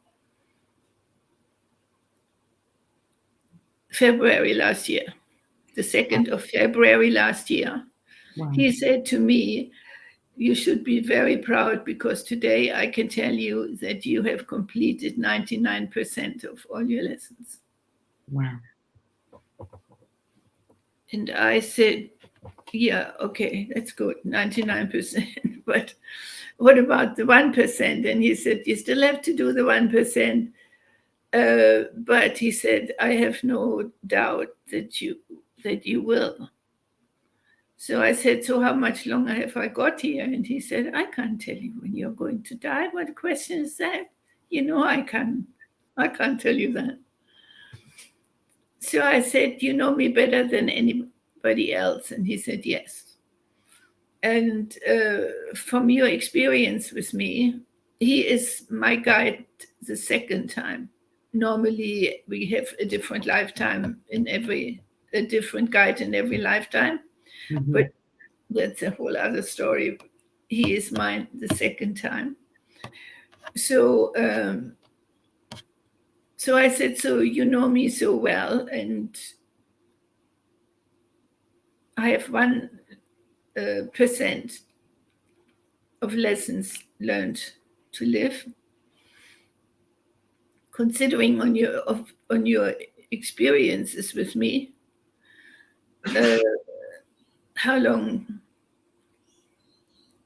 February last year, the 2nd of February last year. Wow. He said to me, you should be very proud, because today I can tell you that you have completed 99% of all your lessons. Wow. And I said, yeah, okay, that's good, 99%. But what about the 1%? And he said, you still have to do the 1%. But he said, I have no doubt that you will. So I said, so how much longer have I got here? And he said, I can't tell you when you're going to die. What question is that? I can't tell you that. So I said, you know me better than anybody else. And he said, yes. And from your experience with me, he is my guide the second time. Normally, we have a different lifetime a different guide in every lifetime. Mm-hmm. But that's a whole other story. He is mine the second time. So, so I said, so you know me so well, and I have 1% of lessons learned to live. Considering on your experiences with me, how long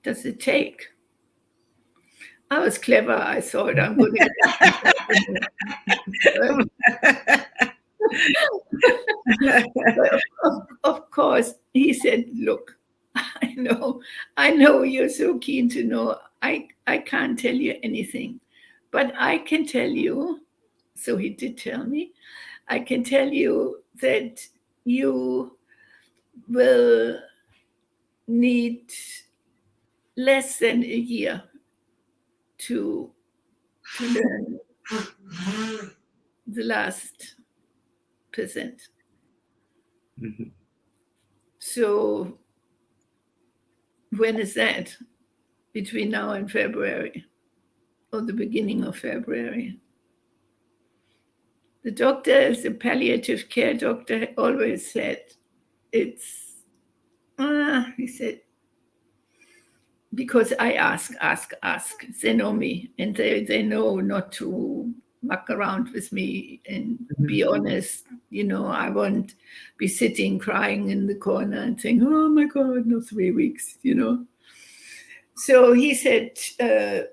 does it take? I was clever. I thought I'm going to get of course, he said, look, I know you're so keen to know. I can't tell you anything, but I can tell you, so he did tell me, I can tell you that you will need less than a year to learn the last percent. Mm-hmm. So when is that? Between now and February, or the beginning of February. The doctor, the palliative care doctor, always said, it's, he said, because I ask. They know me, and they know not to muck around with me and be honest. I won't be sitting crying in the corner and saying, oh my God, no, 3 weeks. So he said,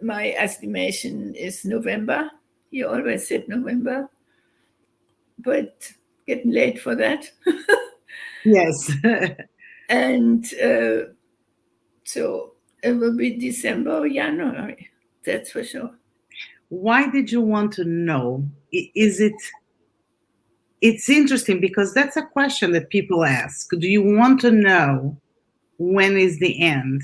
my estimation is November. He always said November, but getting late for that. Yes. And so it will be December or January, that's for sure. Why did you want to know? It's interesting because that's a question that people ask. Do you want to know when is the end?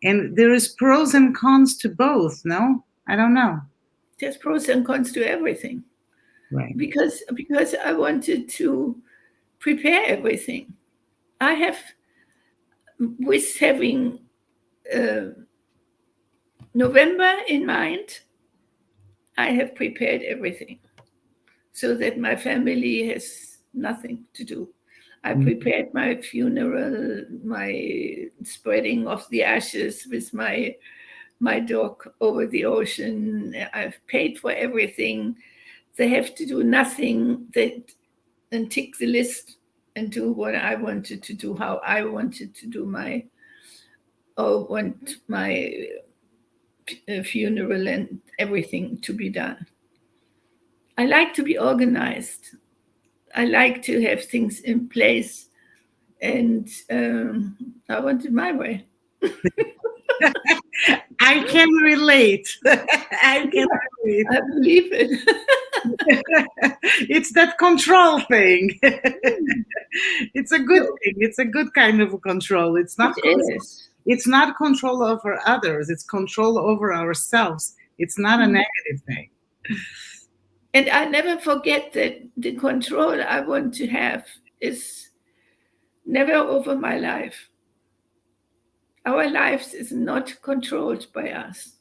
And there is pros and cons to both, no? I don't know. There's pros and cons to everything. Right. because I wanted to prepare everything. I have, with having uh, November in mind, I have prepared everything so that my family has nothing to do. I Mm. prepared my funeral, my spreading of the ashes with my dog over the ocean. I've paid for everything. They have to do nothing that and tick the list and do what I wanted to do, how I wanted to do my or want my funeral and everything to be done. I like to be organized. I like to have things in place, and I want it my way. I can relate. I can Yeah, relate. I believe it. It's that control thing. It's a good So thing. It's a good kind of control. it is. It's not control over others. It's control over ourselves. It's not a negative thing. And I never forget that the control I want to have is never over my life. Our lives is not controlled by us.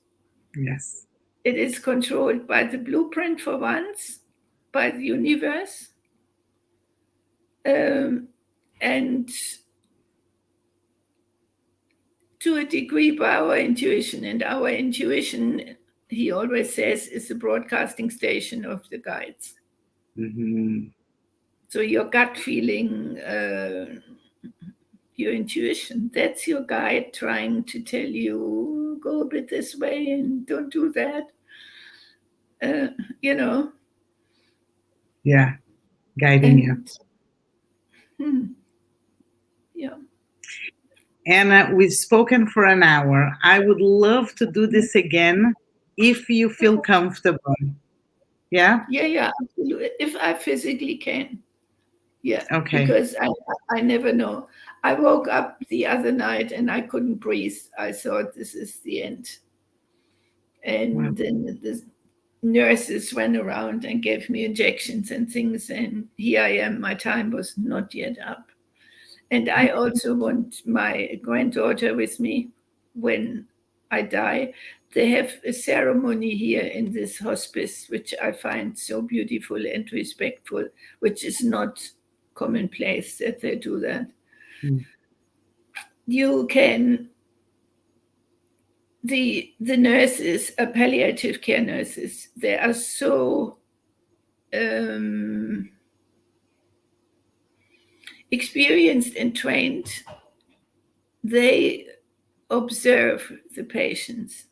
Yes. It is controlled by the blueprint for once, by the universe, um, and to a degree by our intuition. And our intuition, he always says, is the broadcasting station of the guides. Hmm. So your gut feeling, your intuition, that's your guide trying to tell you, go a bit this way and don't do that. Uh, you know, Yeah, guiding you. and hmm, yeah. Anna, we've spoken for an hour. I would love to do this again if you feel comfortable. Yeah? Yeah, yeah, absolutely. If I physically can, yeah, Okay. because I never know. I woke up the other night and I couldn't breathe. I thought this is the end. Wow. And then the nurses went around and gave me injections and things. And here I am. My time was not yet up. And I also want my granddaughter with me when I die. They have a ceremony here in this hospice, which I find so beautiful and respectful, which is not commonplace that they do that. Mm. You can, the nurses, palliative care nurses, they are so um, experienced and trained. They observe the patients.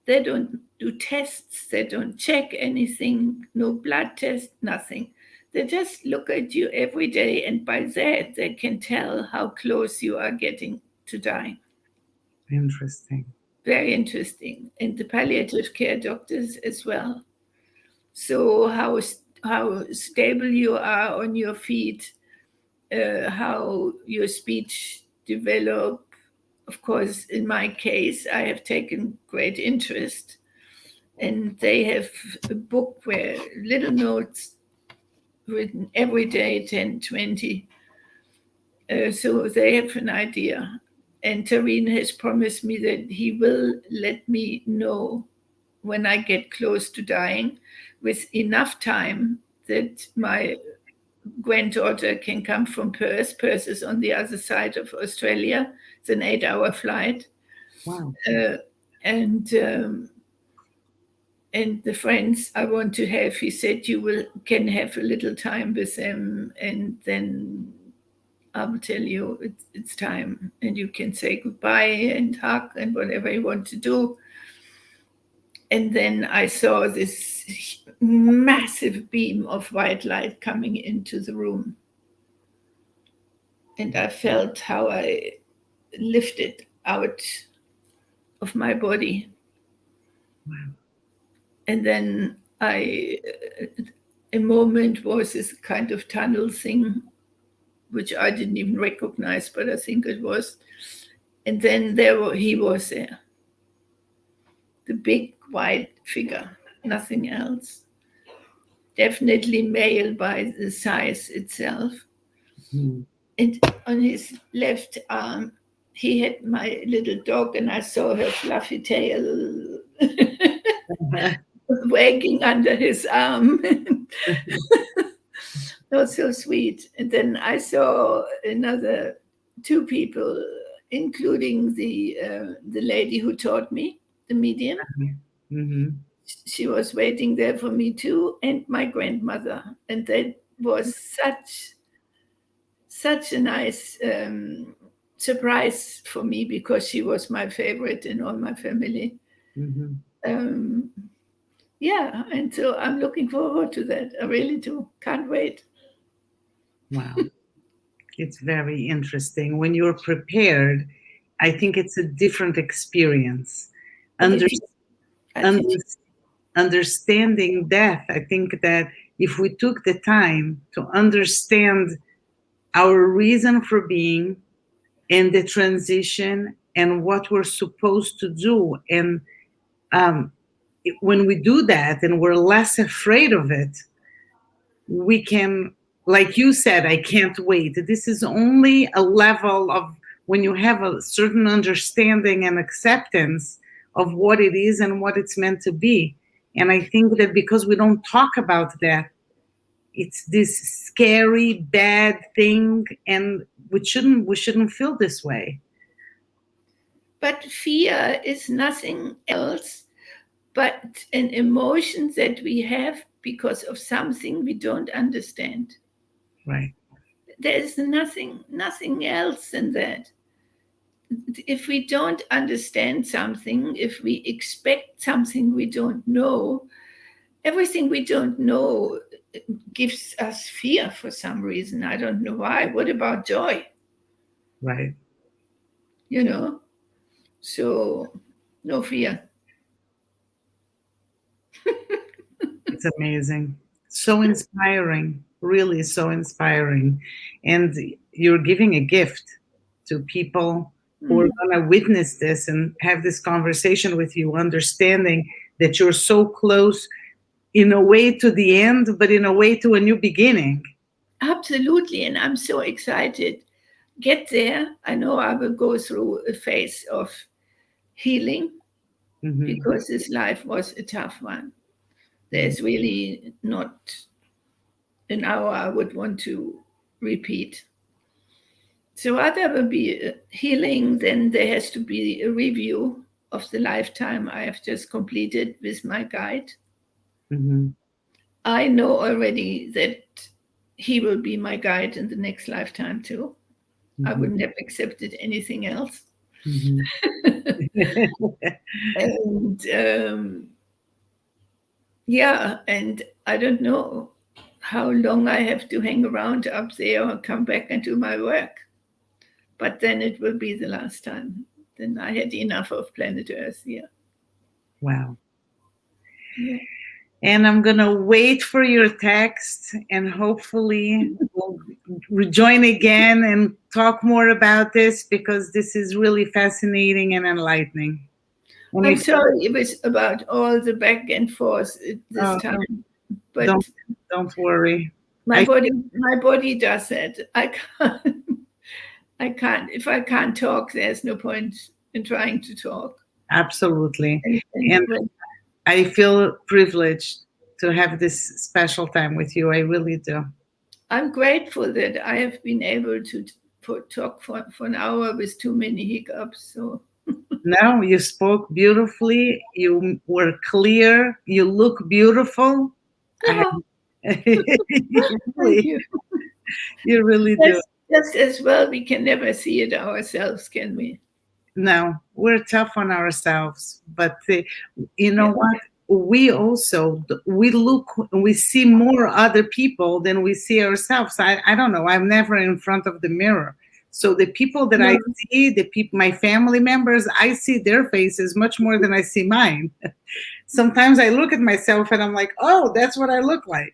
They don't do tests, they don't check anything, no blood test, nothing. They just look at you every day, and by that, they can tell how close you are getting to dying. Interesting. Very interesting. And the palliative care doctors as well. So, how stable you are on your feet, how your speech develop. Of course, in my case, I have taken great interest, and they have a book where little notes written every day, 10, 20. So they have an idea. And Tareen has promised me that he will let me know when I get close to dying with enough time that my granddaughter can come from Perth. Perth is on the other side of Australia. It's an 8-hour flight. Wow. Uh, and and the friends I want to have, he said, you will can have a little time with them, and then I will tell you it's time, and you can say goodbye and hug and whatever you want to do. And then I saw this massive beam of white light coming into the room, and I felt how I lifted out of my body. Wow. And then a moment was this kind of tunnel thing, which I didn't even recognize, but I think it was. And then he was there, the big white figure, nothing else. definitely male by the size itself. Mhm. And on his left arm, he had my little dog, and I saw her fluffy tail wagging under his arm. Not so sweet. And then I saw another two people, including the lady who taught me, the medium. Mhm. She was waiting there for me too, and my grandmother. And that was such a nice surprise for me because she was my favorite in all my family. Mhm. Um, yeah, and so I'm looking forward to that. I really do. Can't wait. Wow. It's very interesting. When you're prepared, I think it's a different experience. Under, Attitude. under, Attitude. understanding death, I think that if we took the time to understand our reason for being and the transition and what we're supposed to do, and um, when we do that and we're less afraid of it, we can, like you said, I can't wait. This is only a level of when you have a certain understanding and acceptance of what it is and what it's meant to be. And I think that because we don't talk about that, it's this scary bad thing, and we shouldn't feel this way. But fear is nothing else but an emotion that we have because of something we don't understand. Right. There is nothing else than that. If we don't understand something, if we expect something we don't know, everything we don't know gives us fear for some reason. I don't know why. What about joy? Right. You know? So, no fear. It's amazing. So inspiring, really so inspiring. And you're giving a gift to people who are Mm. going to witness this and have this conversation with you, understanding that you're so close in a way to the end, but in a way to a new beginning. Absolutely. And I'm so excited. Get there. I know I will go through a phase of healing Hmm. because this life was a tough one. There's really not an hour I would want to repeat. So either will be healing, then there has to be a review of the lifetime I have just completed with my guide. Hmm. I know already that he will be my guide in the next lifetime too. I Hmm. wouldn't have accepted anything else. Hmm. And yeah, and I don't know how long I have to hang around up there or come back and do my work. But then it will be the last time. Then I had enough of planet Earth here. Wow. Yeah. And I'm going to wait for your text, and hopefully we'll rejoin again and talk more about this, because this is really fascinating and enlightening. And I'm if sorry it was about all the back and forth this oh, time, but don't don't worry. my I body does that. I can't. I can't. If I can't talk, there's no point in trying to talk. absolutely, And and I feel privileged to have this special time with you. I really do. I'm grateful that I have been able to talk for an hour with too many hiccups. So No, you spoke beautifully. You were clear. You look beautiful. I, oh, you thank really, you. you really do. Just as well, we can never see it ourselves, can we? No, we're tough on ourselves, but you know Yeah. what? We also we see more other people than we see ourselves. I don't know. I'm never in front of the mirror. So the people that I No, see, the people, my family members, I see their faces much more than I see mine. Sometimes I look at myself and I'm like, oh, that's what I look like.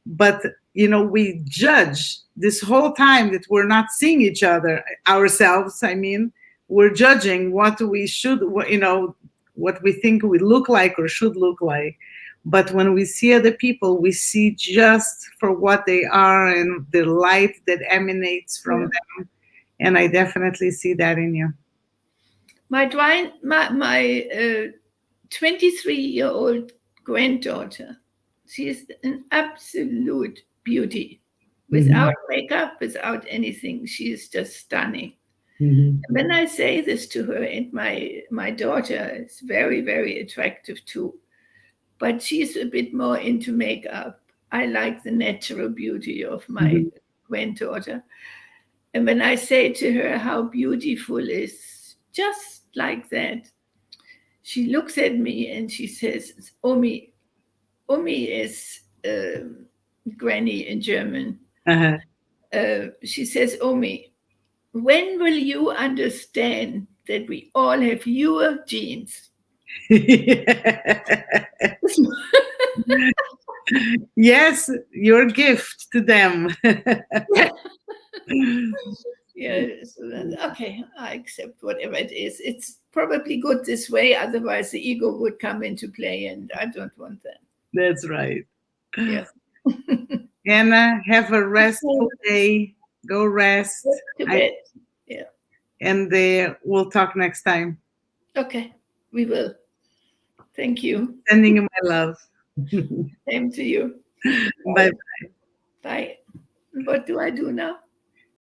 But we judge this whole time that we're not seeing each other, ourselves. I mean, we're judging what we should, what we think we look like or should look like. But when we see other people, we see just for what they are and the light that emanates from Yeah. them. And I definitely see that in you. My 23-year-old granddaughter, she is an absolute beauty. Mhm. Without makeup, without anything, she is just stunning. Mhm. When I say this to her, and my daughter is very, very attractive too, but she's a bit more into makeup. I like the natural beauty of my Mhm. granddaughter. And when I say to her how beautiful is just like that, she looks at me and she says, Omi, Omi is granny in German. Uh-huh. She says, Omi, when will you understand that we all have your genes? Yes, your gift to them. Yeah, so okay, I accept whatever it is. It's probably good this way, otherwise the ego would come into play, and I don't want that. That's right. Yes. Anna, have a restful day. Go rest. To I, bed. Yeah. and we'll talk next time. Okay, we will. Thank you. Sending you my love. Same to you. Bye. Bye. What do I do now?